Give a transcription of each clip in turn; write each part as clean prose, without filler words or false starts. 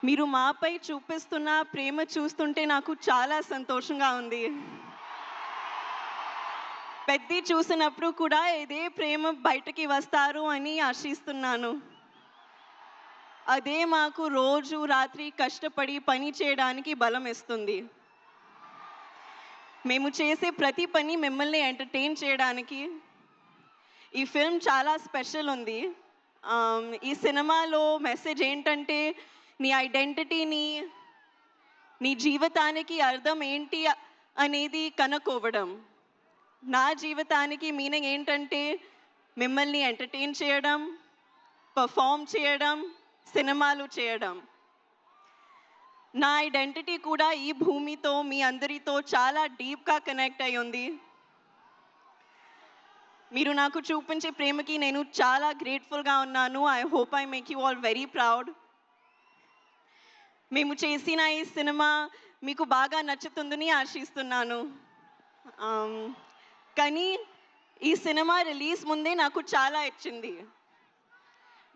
మీరు మాపై చూపిస్తున్న ప్రేమ చూస్తుంటే నాకు చాలా సంతోషంగా ఉంది. పెద్ది చూసినప్పుడు కూడా ఇదే ప్రేమ బయటకి వస్తారు అని ఆశిస్తున్నాను. అదే మాకు రోజు రాత్రి కష్టపడి పని చేయడానికి బలం ఇస్తుంది. మేము చేసే ప్రతి పని మిమ్మల్ని ఎంటర్‌టైన్ చేయడానికి. ఈ ఫిల్మ్ చాలా స్పెషల్ ఉంది. ఈ సినిమాలో మెసేజ్ ఏంటంటే, నీ ఐడెంటిటీని, నీ జీవితానికి అర్థం ఏంటి అనేది కనుక్కోవడం. నా జీవితానికి మీనింగ్ ఏంటంటే, మిమ్మల్ని ఎంటర్‌టైన్ చేయడం, పెర్ఫార్మ్ చేయడం, సినిమాలు చేయడం. నా ఐడెంటిటీ కూడా ఈ భూమితో, మీ అందరితో చాలా డీప్‌గా కనెక్ట్ అయ్యి ఉంది. మీరు నాకు చూపించే ప్రేమకి నేను చాలా గ్రేట్‌ఫుల్‌గా ఉన్నాను. I hope I make you all very proud. మేము చేసిన ఈ సినిమా మీకు బాగా నచ్చుతుందని ఆశిస్తున్నాను. కానీ ఈ సినిమా రిలీజ్ ముందే నాకు చాలా ఇచ్చింది.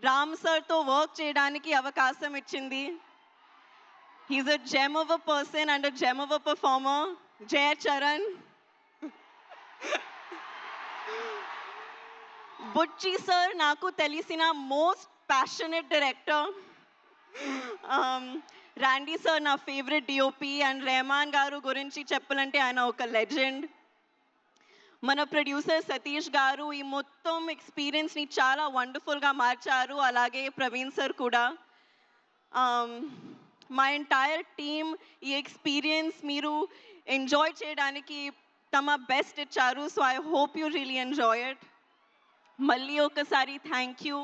రామ్ సార్‌తో వర్క్ చేయడానికి అవకాశం ఇచ్చింది. He is a gem of a person and a gem of a performer. జై చరణ్. బుచ్చి సార్ నాకు తెలిసిన most passionate director. Randy sir నా ఫేవరెట్ డిఓపి అండ్ రెహమాన్ గారు గురించి చెప్పాలంటే ఆయన ఒక లెజెండ్. మన ప్రొడ్యూసర్ సతీష్ గారు ఈ మొత్తం ఎక్స్పీరియన్స్‌ని చాలా వండర్‌ఫుల్‌గా మార్చారు. అలాగే ప్రవీణ్ సార్ కూడా. మా ఎంటైర్ టీమ్ ఈ ఎక్స్పీరియన్స్ మీరు ఎంజాయ్ చేయడానికి తమ బెస్ట్ ఇచ్చారు. So I hope you really enjoy it. మళ్ళీ ఒకసారి థ్యాంక్ యూ.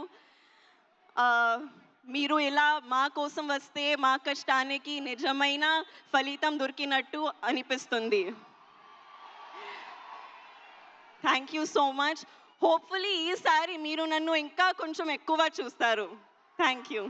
మీరు ఇలా మా కోసం వస్తే మా కష్టానికి నిజమైన ఫలితం దొరికినట్టు అనిపిస్తుంది. Thank you so much. Hopefully ఈసారి మీరు నన్ను ఇంకా కొంచెం ఎక్కువ చూస్తారు. Thank you.